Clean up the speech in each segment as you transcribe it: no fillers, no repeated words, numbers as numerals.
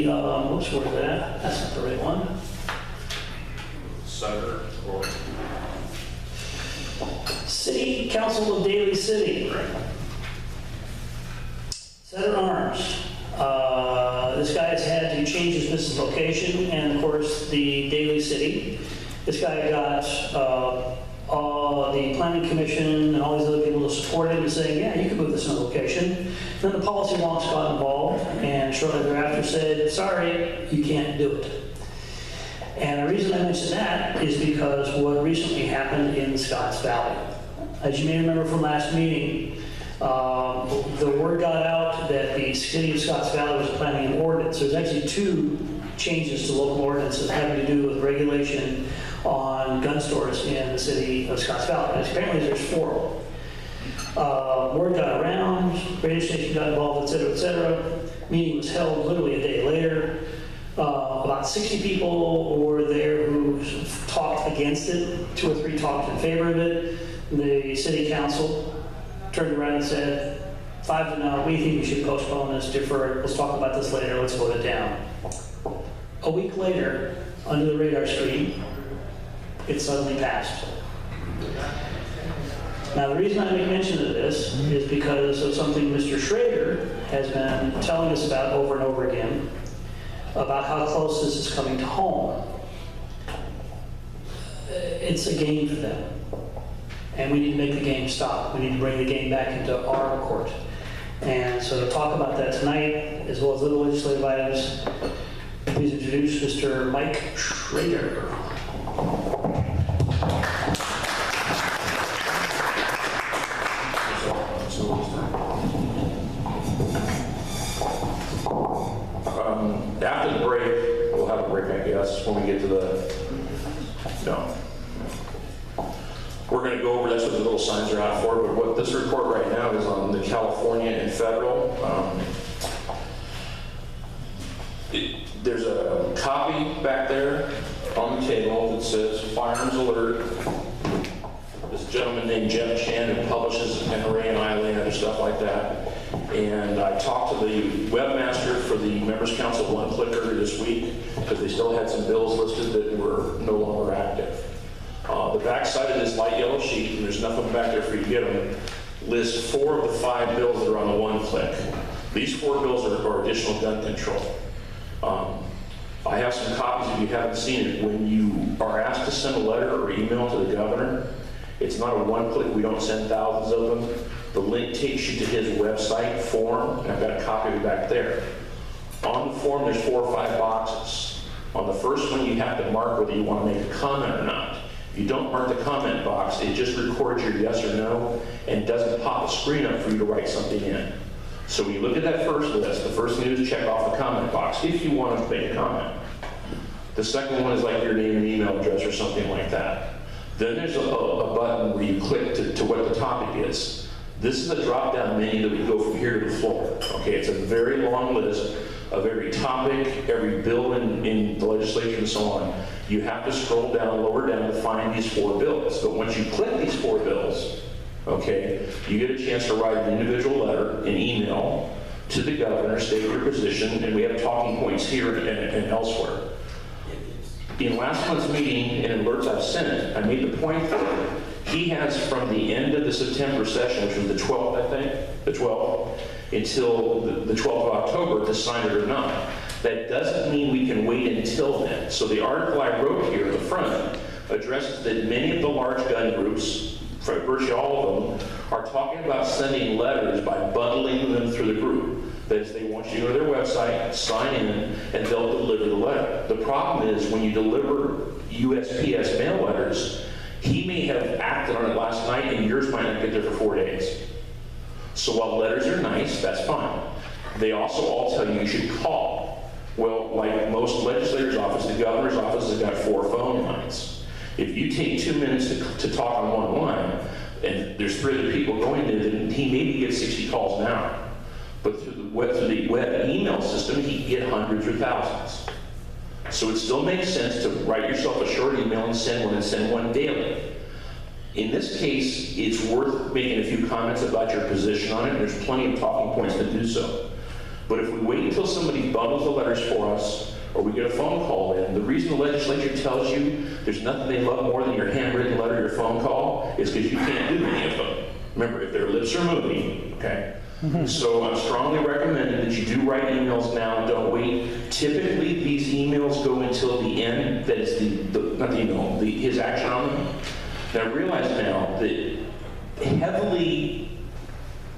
whoops, where's that? That's not the right one. Sutter or City Council of Daly City. Set Arms. This guy has had to change his business location, and of course the Daly City. This guy got the planning commission and all these other people to support him and saying, yeah, you can move this in a location. Then the policy wonks got involved, and shortly thereafter said, sorry, you can't do it. And the reason I mention that is because what recently happened in Scotts Valley. As you may remember from last meeting, the word got out that the city of Scotts Valley was planning an ordinance. There's actually 2 changes to local ordinances having to do with regulation on gun stores in the city of Scotts Valley. And apparently there's 4 of them. Word got around, radio station got involved, et cetera, et cetera. Meeting was held literally a day later. About 60 people were there who talked against it. 2 or 3 talked in favor of it. The city council turned around and said, 5-0, we think we should postpone this, defer it, let's talk about this later, let's vote it down. A week later, under the radar screen, it suddenly passed. Now, the reason I make mention of this is because of something Mr. Schrader has been telling us about over and over again, about how close this is coming to home. It's a game for them. And we need to make the game stop. We need to bring the game back into our court. And so to talk about that tonight, as well as other legislative items, please introduce Mr. Mike Schrader. after the break, we'll have a break, I guess, when we get to the, we're going to go over, that's what the little signs are out for, but what this report right now is on the California and federal. There's a copy back there on the table that says firearms alert. This gentleman named Jeff Chan who publishes NRA and ILA and other stuff like that. And I talked to the webmaster for the Members Council One Clicker this week because they still had some bills listed that were no longer active. The back side of this light yellow sheet, and there's nothing back there for you to get them, lists 4 of the 5 bills that are on the one click. These 4 bills are additional gun control. I have some copies if you haven't seen it. When you are asked to send a letter or email to the governor, it's not a one-click, we don't send thousands of them. The link takes you to his website form, and I've got a copy of it back there. On the form, there's 4 or 5 boxes. On the first one, you have to mark whether you want to make a comment or not. If you don't mark the comment box, it just records your yes or no and doesn't pop a screen up for you to write something in. So when you look at that first list, the first thing is check off the comment box if you want to make a comment. The second one is like your name and email address or something like that. Then there's a button where you click to what the topic is. This is a drop-down menu that we go from here to the floor. Okay, it's a very long list of every topic, every bill in the legislature and so on. You have to scroll down, lower down to find these 4 bills. But once you click these 4 bills, okay, you get a chance to write an individual letter, an email to the governor, state your position, and we have talking points here and elsewhere. In last month's meeting and alerts I've sent, I made the point that he has from the end of the September session, which was the 12th, I think, the 12th, until the 12th of October to sign it or not. That doesn't mean we can wait until then. So the article I wrote here at the front addresses that many of the large gun groups, virtually all of them, are talking about sending letters by bundling them through the group. That is, they want you to go to their website, sign in, and they'll deliver the letter. The problem is when you deliver USPS mail letters, he may have acted on it last night and yours might not get there for 4 days. So while letters are nice, that's fine. They also all tell you should call. Well, like most legislators' offices, the governor's office has got 4 phone lines. If you take 2 minutes to talk on one line, and there's 3 other people going there, then he maybe gets 60 calls an hour. But through the web email system, he can get hundreds or thousands. So it still makes sense to write yourself a short email and send one daily. In this case, it's worth making a few comments about your position on it. There's plenty of talking points to do so. But if we wait until somebody bundles the letters for us, or we get a phone call in, the reason the legislature tells you there's nothing they love more than your handwritten letter or your phone call is because you can't do any of them. Remember, if their lips are moving, okay? So I'm strongly recommending that you do write emails now, don't wait. Typically, these emails go until the end, that is not the email, his action on them. Now realize now that heavy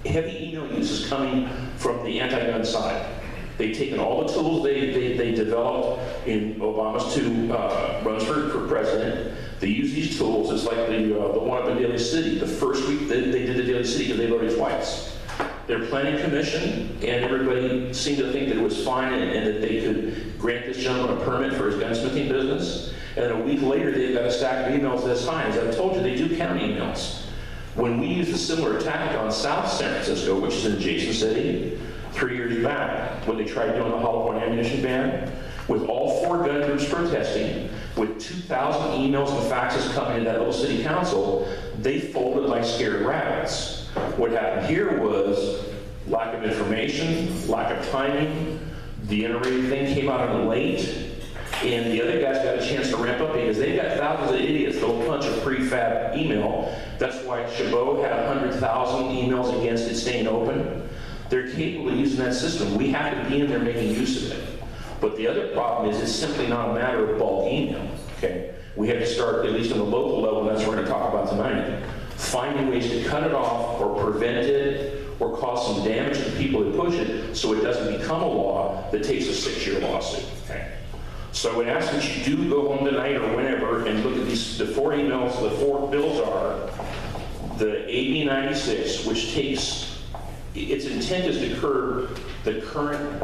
email use is coming from the anti-gun side. They've taken all the tools they developed in Obama's two runs for president. They use these tools. It's like the one up in Daly City. The first week they did the Daly City, they voted twice. Their planning commission and everybody seemed to think that it was fine and that they could grant this gentleman a permit for his gunsmithing business. And then a week later, they've got a stack of emails this high. As I told you, they do count emails. When we used a similar tactic on South San Francisco, which is an adjacent city, 3 years back, when they tried doing the hollow point ammunition ban, with all 4 gun groups protesting, with 2,000 emails and faxes coming to that little city council, they folded like scared rabbits. What happened here was lack of information, lack of timing, the NRA thing came out on late, and the other guys got a chance to ramp up because they've got thousands of idiots that'll punch a prefab email. That's why Chabot had 100,000 emails against it staying open. They're capable of using that system. We have to be in there making use of it. But the other problem is it's simply not a matter of bulk email, okay? We have to start, at least on the local level, and that's what we're going to talk about tonight, finding ways to cut it off or prevent it or cause some damage to the people that push it so it doesn't become a law that takes a 6-year lawsuit, okay? So I would ask that you do go home tonight or whenever and look at the 4 emails. The 4 bills are the AB 96, which takes, its intent is to curb the current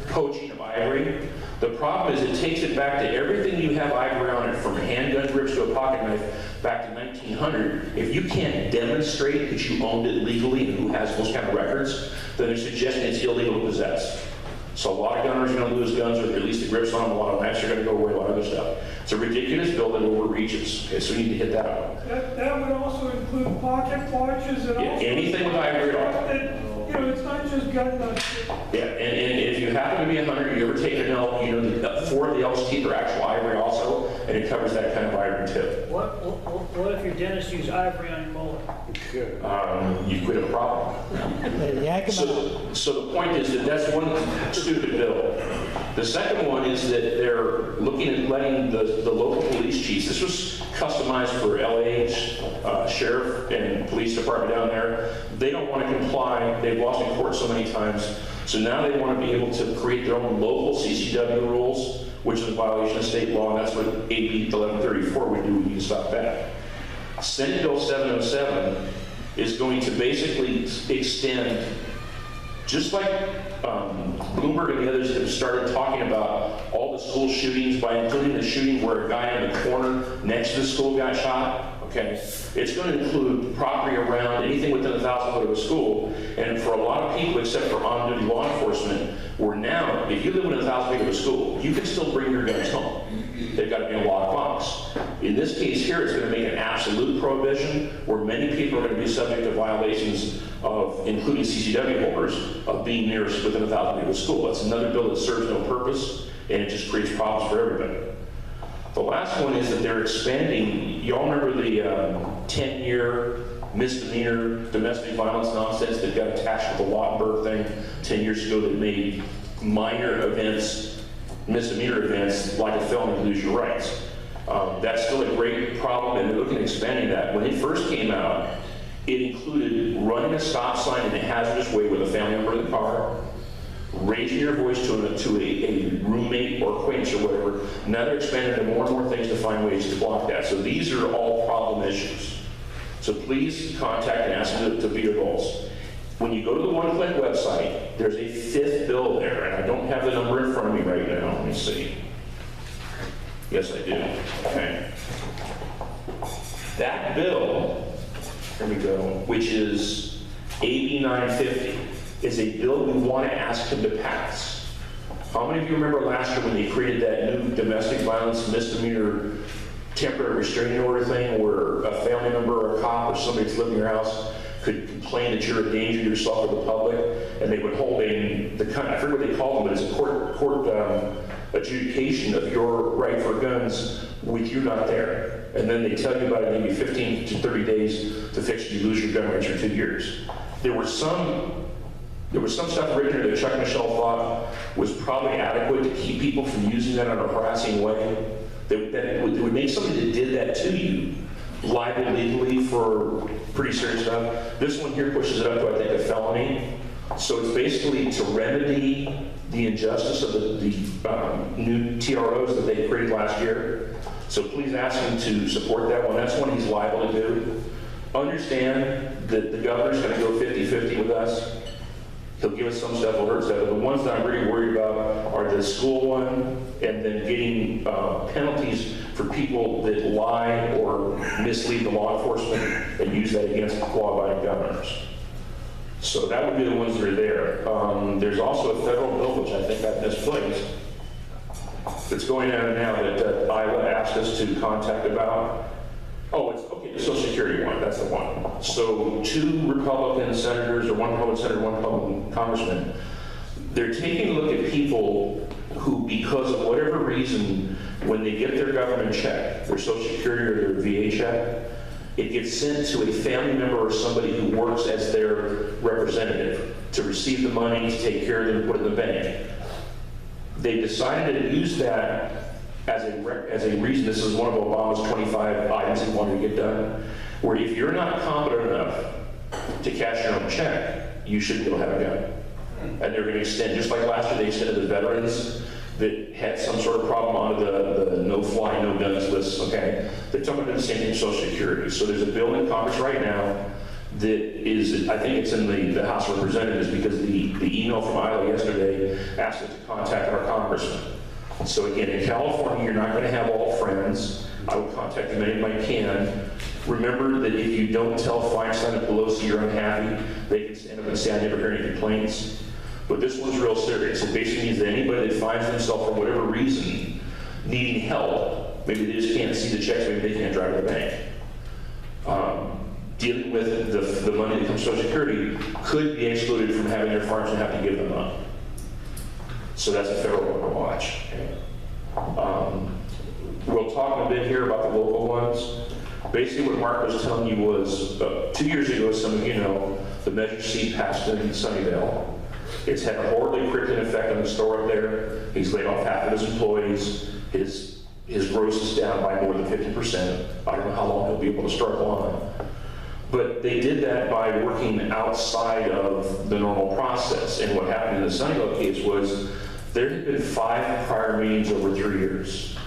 poaching of ivory. The problem is it takes it back to everything you have ivory on it, from handgun grips to a pocket knife, back to 1900. If you can't demonstrate that you owned it legally and who has those kind of records, then they're suggesting it's illegal to possess. So a lot of gunners are going to lose guns, or at least the grips on them. A lot of knives are going to go away, a lot of other stuff. It's a ridiculous bill that overreaches. Okay, so we need to hit that out. That would also include pocket watches and Yeah, also anything with ivory on it. you know, it's not just gun nuts. Yeah, and if you happen to be a hunter, you ever take an elk, you know that 4 of the elk's teeth are actual ivory also, and it covers that kind of ivory too. What if your dentist used ivory on your molar? You quit a problem. Yank 'em out. So the point is that that's one stupid bill. The second one is that they're looking at letting the local police chiefs, this was customized for LA's sheriff and police department down there. They don't want to comply. They've lost in court so many times. So now they want to be able to create their own local CCW rules, which is a violation of state law, and that's what AB 1134 would do. We need to stop that. Senate Bill 707 is going to basically extend, just like Bloomberg and the others have started talking about all the school shootings, by including the shooting where a guy in the corner next to the school got shot. Okay, it's going to include property around anything within 1,000 foot of a school. And for a lot of people, except for on-duty law enforcement, we're now, if you live within 1,000 feet of a school, you can still bring your guns home. They've got to be in a locked box. In this case here, it's going to make an absolute prohibition where many people are going to be subject to violations of, including CCW holders, of being near within 1,000 feet of a school. That's another bill that serves no purpose, and it just creates problems for everybody. The last one is that they're expanding. Y'all remember the 10-year misdemeanor domestic violence nonsense that got attached to the Lautenberg thing 10 years ago that made minor events, misdemeanor events, like a felony, lose your rights. That's still a great problem, and they're looking at expanding that. When it first came out, it included running a stop sign in a hazardous way with a family member in the car, raising your voice to a roommate or acquaintance or whatever. Now they're expanding to more and more things to find ways to block that. So these are all problem issues. So please contact and ask them to be your goals. When you go to the One Click website, there's a 5th bill there, and I don't have the number in front of me right now. Let me see. Yes, I do. Okay. That bill, here we go, which is AB 950, is a bill we want to ask him to pass. How many of you remember last year when they created that new domestic violence misdemeanor temporary restraining order thing where a family member or a cop or somebody that's living in your house could complain that you're a danger to yourself or the public, and they would hold I forget what they call them, but it's a court adjudication of your right for guns with you not there. And then they tell you about it, maybe 15 to 30 days to fix it, you lose your gun rights for 2 years. There was some stuff written here that Chuck Michelle thought was probably adequate to keep people from using that in a harassing way. That it would make somebody that did that to you liable legally for pretty serious stuff. This one here pushes it up to, I think, a felony. So it's basically to remedy the injustice of the new TROs that they created last year. So please ask him to support that one. That's one he's liable to do. Understand that the governor's going to go 50-50 with us. He'll give us some stuff, he'll hurt stuff. The ones that I'm really worried about are the school one, and then getting penalties for people that lie or mislead the law enforcement and use that against law-abiding governors. So that would be the ones that are there. There's also a federal bill, which I think I've misplaced, that's going on now that Iowa asked us to contact about. Oh, it's okay, the Social Security one, that's the one. So 2 Republican senators, or 1 Republican senator, 1 Republican congressman, they're taking a look at people who, because of whatever reason, when they get their government check, their Social Security or their VA check, it gets sent to a family member or somebody who works as their representative to receive the money, to take care of them, and put it in the bank. They decided to use that as a reason. This is one of Obama's 25 items he wanted to get done, where if you're not competent enough to cash your own check, you shouldn't be able to have a gun. And they're going to extend, just like last year they extended the veterans that had some sort of problem onto the no-fly, no-guns list, okay? They're talking about the same thing with Social Security. So there's a bill in Congress right now that is, I think it's in the House of Representatives, because the email from Iowa yesterday asked us to contact our congressman. So again, in California, you're not going to have all friends. I would contact as many as I can. Remember that if you don't tell Feinstein and Pelosi you're unhappy, they can stand up and say, I never heard any complaints. But this one's real serious. It basically means that anybody that finds themselves, for whatever reason, needing help, maybe they just can't see the checks, maybe they can't drive to the bank. Dealing with the money that comes from Social Security could be excluded from having their farms and have to give them up. So that's a federal one to watch. We'll talk a bit here about the local ones. Basically what Mark was telling you was, 2 years ago, as some of you know, the Measure C passed in Sunnyvale. It's had a horribly crippling effect on the store up there. He's laid off half of his employees. His gross is down by more than 50%. I don't know how long he'll be able to struggle on. But they did that by working outside of the normal process. And what happened in the Sunnyvale case was there had been 5 prior meetings over 3 years.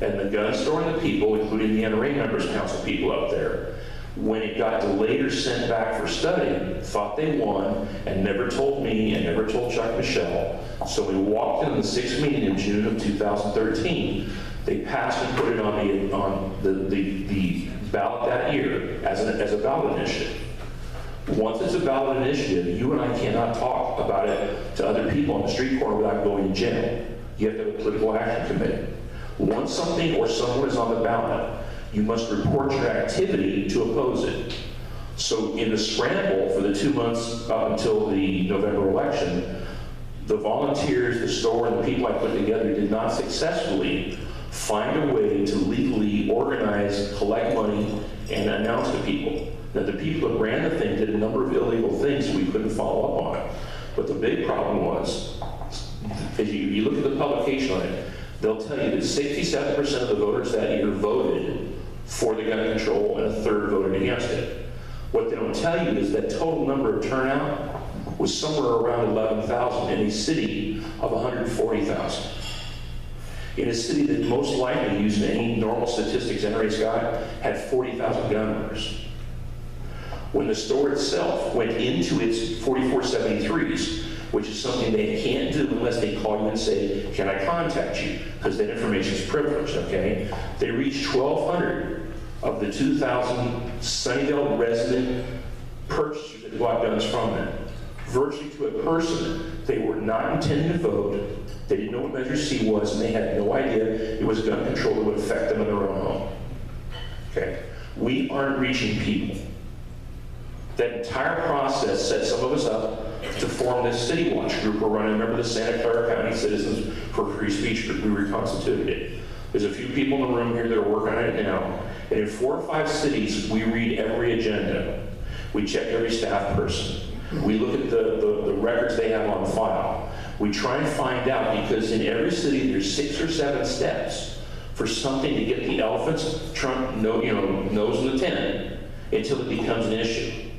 And the gun store and the people, including the NRA members council people up there, when it got delayed or sent back for study, thought they won and never told me and never told Chuck Michelle. So we walked in the 6th meeting in June of 2013. They passed and put it on the ballot that year as a ballot initiative. Once it's a ballot initiative, you and I cannot talk about it to other people on the street corner without going to jail. You have to have a political action committee. Once something or someone is on the ballot, you must report your activity to oppose it. So in the scramble for the 2 months up until the November election, the volunteers, the store, and the people I put together did not successfully find a way to legally organize, collect money, and announce to people. Now, the people that ran the thing did a number of illegal things we couldn't follow up on it. But the big problem was, as you look at the publication on it, they'll tell you that 67% of the voters that year voted for the gun control and a third voted against it. What they don't tell you is that total number of turnout was somewhere around 11,000 in a city of 140,000. In a city that most likely, using any normal statistics NRA's got, had 40,000 gun owners. When the store itself went into its 4473s, which is something they can't do unless they call you and say, can I contact you? Because that information is privileged, okay? They reached 1,200 of the 2,000 Sunnyvale resident purchasers that bought guns from them. Virtually to a person, they were not intending to vote, they didn't know what Measure C was, and they had no idea it was gun control that would affect them in their own home. Okay? We aren't reaching people That entire process set some of us up to form this City Watch group we're running. Remember the Santa Clara County Citizens for Free Speech group? We reconstituted it. There's a few people in the room here that are working on it now. And in 4 or 5 cities, we read every agenda. We check every staff person. We look at the records they have on file. We try and find out, because in every city there's 6 or 7 steps for something to get the elephant's trunk, nose in the tent until it becomes an issue.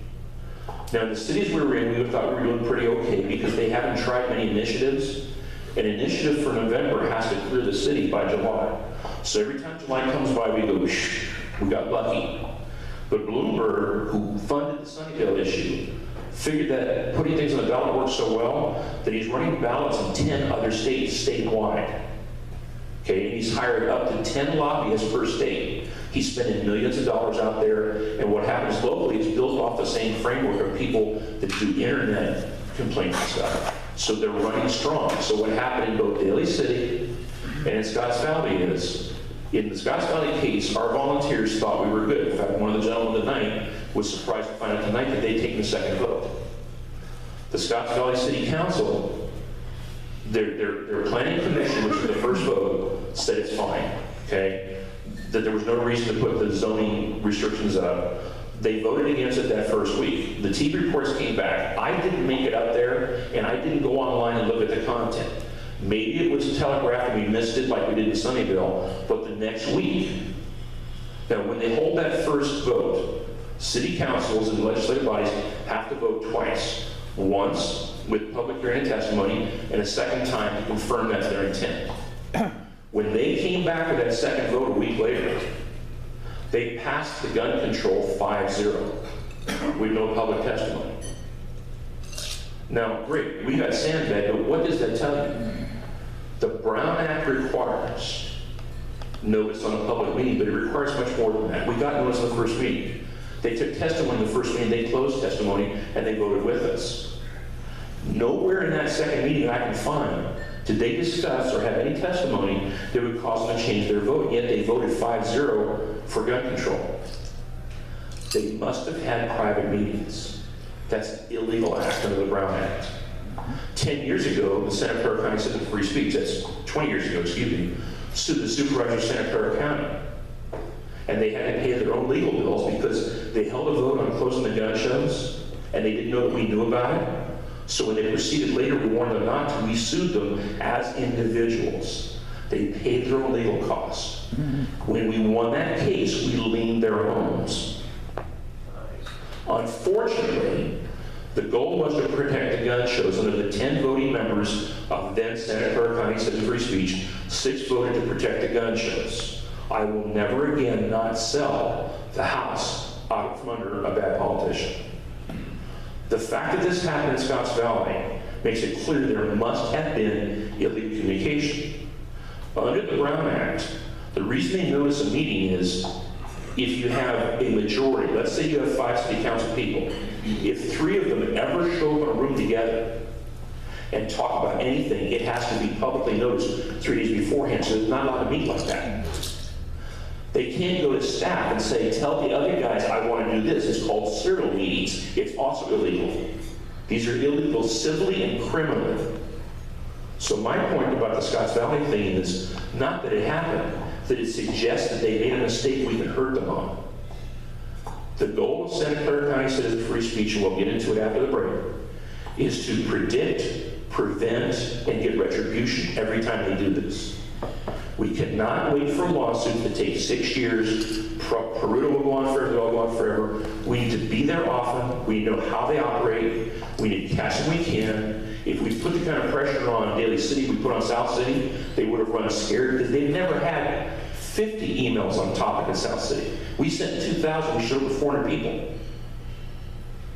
Now, in the cities we were in, we thought we were doing pretty okay because they haven't tried many initiatives. An initiative for November has to clear the city by July. So every time July comes by, we go, shh, we got lucky. But Bloomberg, who funded the Sunnyvale issue, figured that putting things on the ballot works so well that he's running ballots in 10 other states statewide. Okay, and he's hired up to 10 lobbyists per state. He's spending millions of dollars out there, and what happens locally is built off the same framework of people that do internet complaints and stuff. So they're running strong. So what happened in both Daly City and in Scotts Valley is, in the Scotts Valley case, our volunteers thought we were good. In fact, one of the gentlemen tonight was surprised to find out tonight that they'd taken the second vote. The Scotts Valley City Council, their planning commission, which was the first vote, said it's fine, okay? That there was no reason to put the zoning restrictions up. They voted against it that first week. The TV reports came back. I didn't make it up there, and I didn't go online and look at the content. Maybe it was telegraphed and we missed it like we did in Sunnyvale, but the next week, now when they hold that first vote, city councils and legislative bodies have to vote twice. Once with public hearing and testimony, and a second time to confirm that's their intent. When they came back with that second vote a week later, they passed the gun control 5-0 with no public testimony. Now, great, we got sandbagged, but what does that tell you? The Brown Act requires notice on a public meeting, but it requires much more than that. We got notice on the first meeting. They took testimony in the first meeting, they closed testimony, and they voted with us. Nowhere in that second meeting I can find did they discuss or have any testimony that would cause them to change their vote, yet they voted 5-0 for gun control. They must have had private meetings. That's an illegal act under the Brown Act. 10 years ago, the Santa Clara County Citizens for Free Speech, that's 20 years ago, excuse me, sued the supervisor of Santa Clara County. And they had to pay their own legal bills because they held a vote on closing the gun shows, and they didn't know that we knew about it. So when they proceeded later, we warned them not to. We sued them as individuals. They paid their own legal costs. When we won that case, we liened their homes. Unfortunately, the goal was to protect the gun shows. Under the 10 voting members of then Santa Clara County Citizens for Free Speech, 6 voted to protect the gun shows. I will never again not sell the house out from under a bad politician. The fact that this happened in Scotts Valley makes it clear there must have been illegal communication. Under the Brown Act, the reason they notice a meeting is if you have a majority, let's say you have 5 city council people, if 3 of them ever show up in a room together and talk about anything, it has to be publicly noticed 3 days beforehand, so it's not allowed to meet like that. They can't go to staff and say, tell the other guys I want to do this. It's called serial meetings. It's also illegal. These are illegal civilly and criminally. So my point about the Scotts Valley thing is not that it happened, that it suggests that they made a mistake we can hurt them on. The goal of Santa Clara County Citizens for Free Speech, and we'll get into it after the break, is to predict, prevent, and get retribution every time they do this. We cannot wait for a lawsuit that takes 6 years. Peruta will go on forever, they'll go on forever. We need to be there often. We need to know how they operate. We need to catch them when we can. If we put the kind of pressure on Daly City we put on South City, they would have run scared because they've never had 50 emails on topic in South City. We sent 2,000, we showed up with 400 people.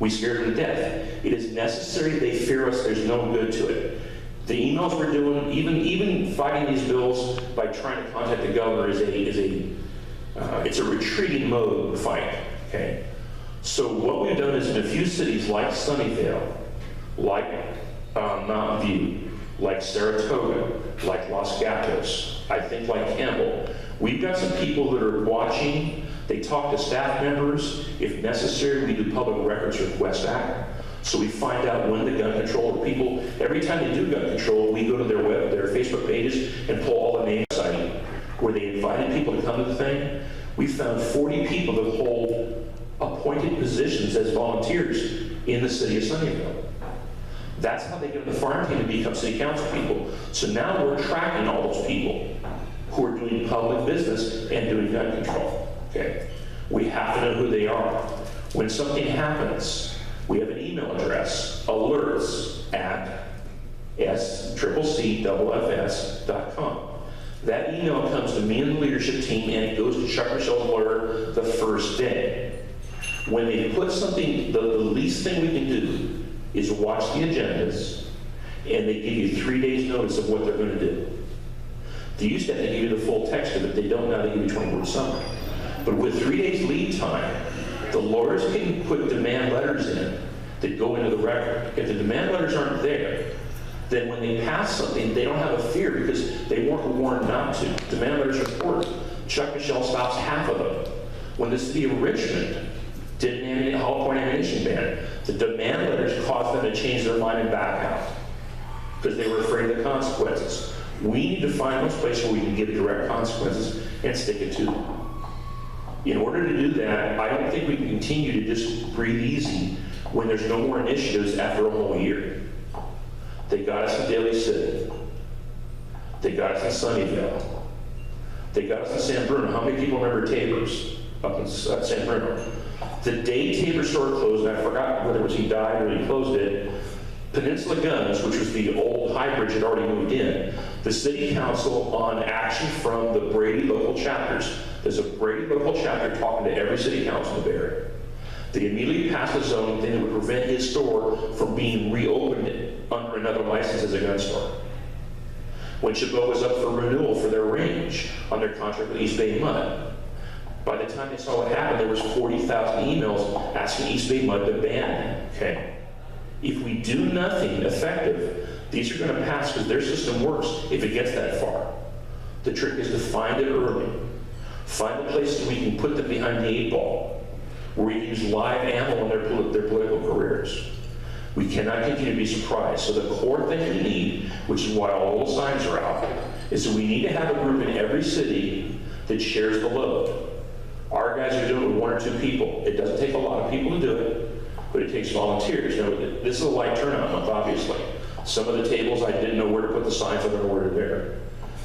We scared them to death. It is necessary they fear us, there's no good to it. The emails we're doing, even fighting these bills by trying to contact the governor it's a retreating mode fight, okay? So what we've done is in a few cities like Sunnyvale, like Mountain View, like Saratoga, like Los Gatos, I think like Campbell, We've got some people that are watching. They talk to staff members. If necessary, we do public records request act. So we find out when the gun control people, every time they do gun control, we go to their Facebook pages and pull all the names out where they invited people to come to the thing. We found 40 people that hold appointed positions as volunteers in the city of Sunnyvale. That's how they get on the farm team to become city council people. So now we're tracking all those people who are doing public business and doing gun control. Okay, we have to know who they are. When something happens, we have an email address, alerts@sccffs.com. That email comes to me and the leadership team, and it goes to Chuck Michelle's lawyer the first day. When they put something, the least thing we can do is watch the agendas, and they give you 3 days notice of what they're going to do. They used to have to give you the full text of it. They don't now. They give you 20-word summary. But with 3 days lead time, the lawyers can put demand letters in that go into the record. If the demand letters aren't there, then when they pass something, they don't have a fear because they weren't warned not to. Demand letters are important. Chuck Michelle stops half of them. When the city of Richmond did an hollow point ammunition ban, the demand letters caused them to change their mind and back out because they were afraid of the consequences. We need to find those places where we can give direct consequences and stick it to them. In order to do that, I don't think we can continue to just breathe easy when there's no more initiatives after a whole year. They got us in Daly City. They got us in Sunnyvale. They got us in San Bruno. How many people remember Tabor's up in San Bruno? The day Tabor store closed, and I forgot whether it was he died or he closed it, Peninsula Guns, which was the old Highbridge, had already moved in. The city council, on action from the Brady local chapters, there's a Brady local chapter talking to every city council in the Bay Area. They immediately passed a zoning thing that would prevent his store from being reopened under another license as a gun store. When Chabot was up for renewal for their range on their contract with East Bay Mud, by the time they saw what happened, there was 40,000 emails asking East Bay Mud to ban it. Okay. If we do nothing effective, these are going to pass because their system works if it gets that far. The trick is to find it early. Find the places we can put them behind the 8 ball, where we can use live ammo in their political careers. We cannot continue to be surprised. So the core thing we need, which is why all those signs are out, is that we need to have a group in every city that shares the load. Our guys are doing it with 1 or 2 people. It doesn't take a lot of people to do it, but it takes volunteers. Now, this is a light turnout month, obviously. Some of the tables, I didn't know where to put the signs, I don't know where to there.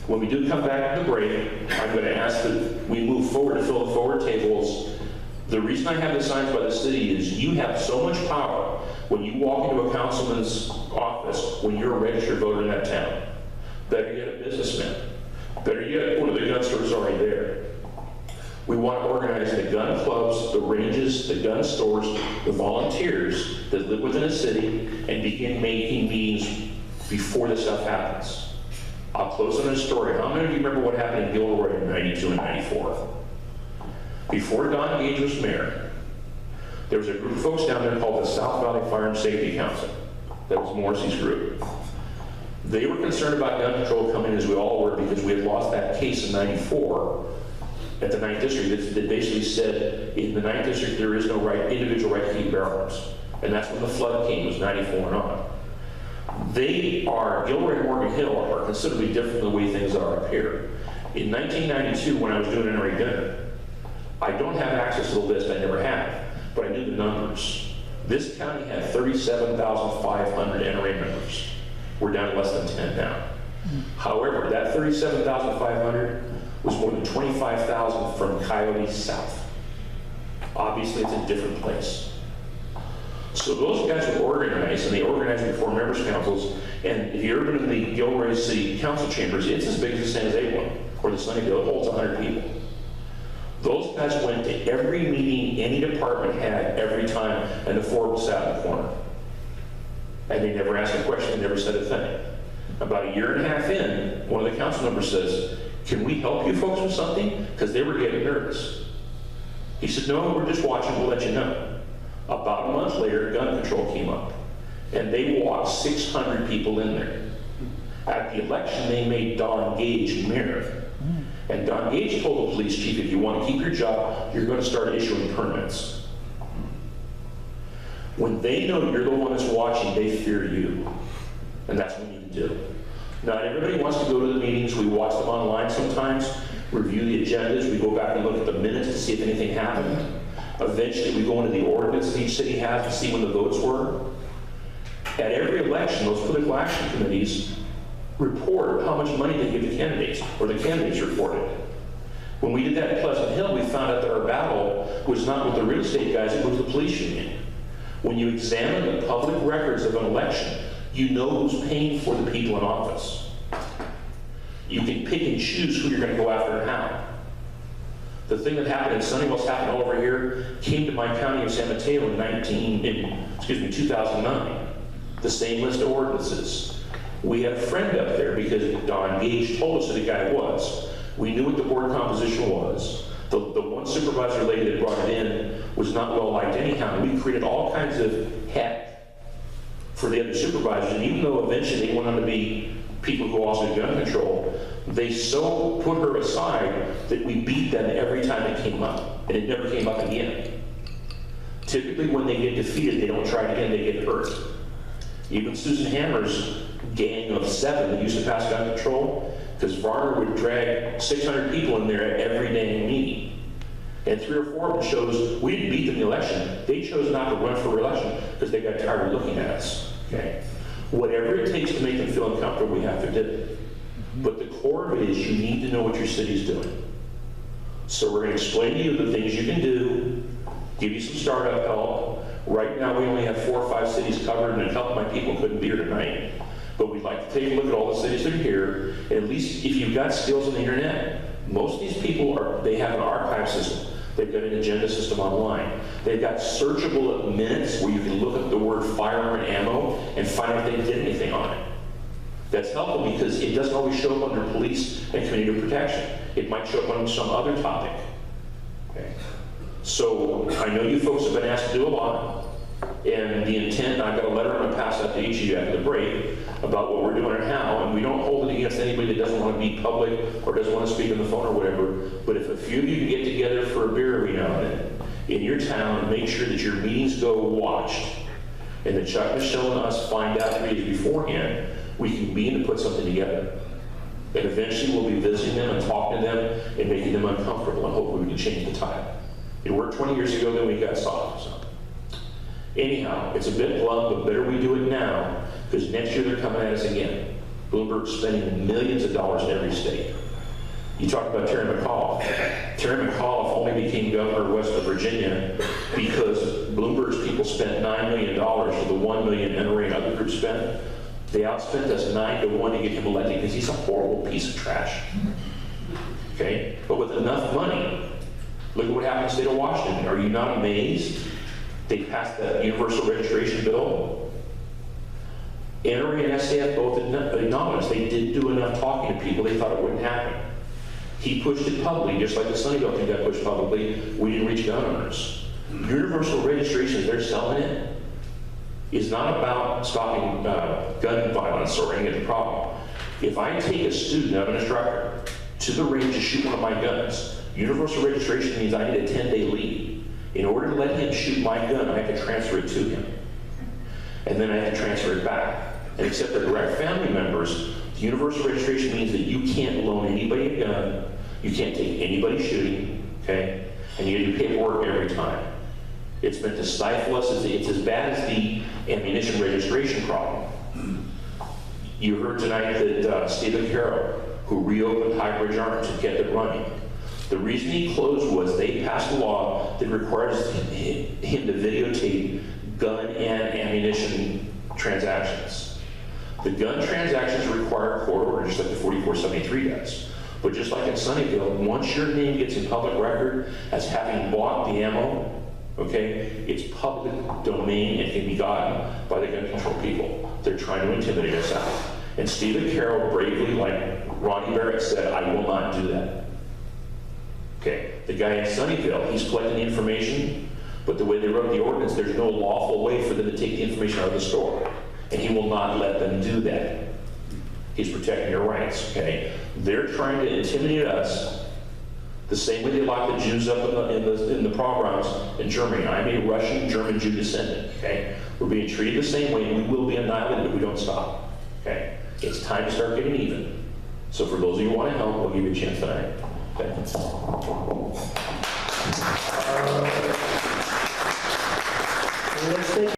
When we do come back to the break, I'm going to ask that we move forward to fill the forward tables. The reason I have the signs by the city is you have so much power when you walk into a councilman's office when you're a registered voter in that town. Better yet, a businessman. Better yet, one of the gun stores already there. We want to organize the gun clubs, the ranges, the gun stores, the volunteers that live within a city and begin making meetings before this stuff happens. I'll close on a story. How many of you remember what happened in Gilroy in 92 and 94? Before Don Gage was mayor, there was a group of folks down there called the South Valley Fire and Safety Council. That was Morrissey's group. They were concerned about gun control coming, as we all were, because we had lost that case in 94 at the 9th District that basically said in the 9th District there is no individual right to keep bear arms. And that's when the flood came, was 94 and on. Gilroy and Morgan Hill are considerably different than the way things are up here. In 1992, when I was doing NRA gun, I don't have access to the list, I never have, but I knew the numbers. This county had 37,500 NRA members. We're down to less than 10 now. However, that 37,500 was more than 25,000 from Coyote South. Obviously, it's a different place. So those guys would organize, and they organized before members' councils, and if you've ever been in the Gilroy City Council chambers, it's as big as the San Jose one, or the Sunnyvale, it holds 100 people. Those guys went to every meeting any department had every time, and the 4 of them sat in the corner. And they never asked a question, they never said a thing. About a year and a half in, one of the council members says, "Can we help you folks with something?" Because they were getting nervous. He said, "No, we're just watching, we'll let you know." About a month later, gun control came up, and they walked 600 people in there. At the election, they made Don Gage mayor. And Don Gage told the police chief, if you want to keep your job, you're going to start issuing permits. When they know you're the one that's watching, they fear you. And that's what we need to do. Not everybody wants to go to the meetings. We watch them online sometimes, review the agendas. We go back and look at the minutes to see if anything happened. Eventually, we go into the ordinance each city has to see when the votes were. At every election, those political action committees report how much money they give the candidates, or the candidates report it. When we did that in Pleasant Hill, we found out that our battle was not with the real estate guys, it was the police union. When you examine the public records of an election, you know who's paying for the people in office. You can pick and choose who you're going to go after and how. The thing that happened in Sunnyvale's happened all over here came to my county of San Mateo in 2009. The same list of ordinances. We had a friend up there because Don Gage told us who the guy was. We knew what the board composition was. The one supervisor lady that brought it in was not well liked anyhow. We created all kinds of heck for the other supervisors, and even though eventually they went on to be people who also did gun control, they so put her aside that we beat them every time it came up, and it never came up again. Typically when they get defeated, they don't try it again, they get hurt. Even Susan Hammer's gang of 7 that used to pass gun control, because Varner would drag 600 people in there at every dang meeting. And 3 or 4 of them chose, we didn't beat them in the election, they chose not to run for re-election because they got tired of looking at us, okay? Whatever it takes to make them feel uncomfortable, we have to do. But the core of it is you need to know what your city's doing. So we're going to explain to you the things you can do, give you some startup help. Right now we only have 4 or 5 cities covered, and a couple of my people couldn't be here tonight. But we'd like to take a look at all the cities that are here. And at least if you've got skills on the internet, most of these people they have an archive system. They've got an agenda system online. They've got searchable minutes where you can look up the word firearm and ammo and find out if they did anything on it. That's helpful because it doesn't always show up under police and community protection. It might show up on some other topic. Okay. So I know you folks have been asked to do a lot, and the intent, I've got a letter I'm going to pass out to each of you after the break about what we're doing and how, and we don't hold it against anybody that doesn't want to be public or doesn't want to speak on the phone or whatever, but if a few of you can get together for a beer every now and then in your town and make sure that your meetings go watched, and that Chuck, Michelle, and us find out 3 days beforehand, we can begin to put something together. And eventually we'll be visiting them and talking to them and making them uncomfortable, and hopefully we can change the tide. It worked 20 years ago, then we got soft. So. Anyhow, it's a bit blunt, but better we do it now, because next year they're coming at us again. Bloomberg's spending millions of dollars in every state. You talk about Terry McAuliffe. Terry McAuliffe only became governor of West Virginia because Bloomberg's people spent $9 million for the $1 million NRA and other groups spent. They outspent us 9 to 1 to get him elected because he's a horrible piece of trash. Okay? But with enough money, look at what happened in the state of Washington. Are you not amazed? They passed that universal registration bill. NRA and SAF both acknowledged they didn't do enough talking to people. They thought it wouldn't happen. He pushed it publicly, just like the Sunnyvale thing got pushed publicly. We didn't reach gun owners. Universal registration, they're selling it, is not about stopping gun violence or any of the problem. If I take a student, I'm an instructor, to the range to shoot one of my guns, universal registration means I need a 10-day leave. In order to let him shoot my gun, I have to transfer it to him. And then I have to transfer it back. And except for direct family members, the universal registration means that you can't loan anybody a gun, you can't take anybody shooting, okay? And you do paperwork every time. It's meant to stifle us. It's as bad as the ammunition registration problem. You heard tonight that Stephen Carroll, who reopened High Bridge Arms and kept it running, the reason he closed was they passed a law that requires him to videotape gun and ammunition transactions. The gun transactions require a court order, just like the 4473 does. But just like in Sunnyvale, once your name gets in public record as having bought the ammo, okay, it's public domain and can be gotten by the gun control people. They're trying to intimidate us out. And Stephen Carroll bravely, like Ronnie Barrett said, I will not do that. Okay, the guy in Sunnyvale, he's collecting the information, but the way they wrote the ordinance, there's no lawful way for them to take the information out of the store. And he will not let them do that. He's protecting your rights, okay? They're trying to intimidate us the same way they lock the Jews up in the pogroms in Germany. I'm a Russian German Jew descendant, okay? We're being treated the same way, and we will be annihilated if we don't stop, okay? It's time to start getting even. So for those of you who want to help, we'll give you a chance tonight, okay? Let's take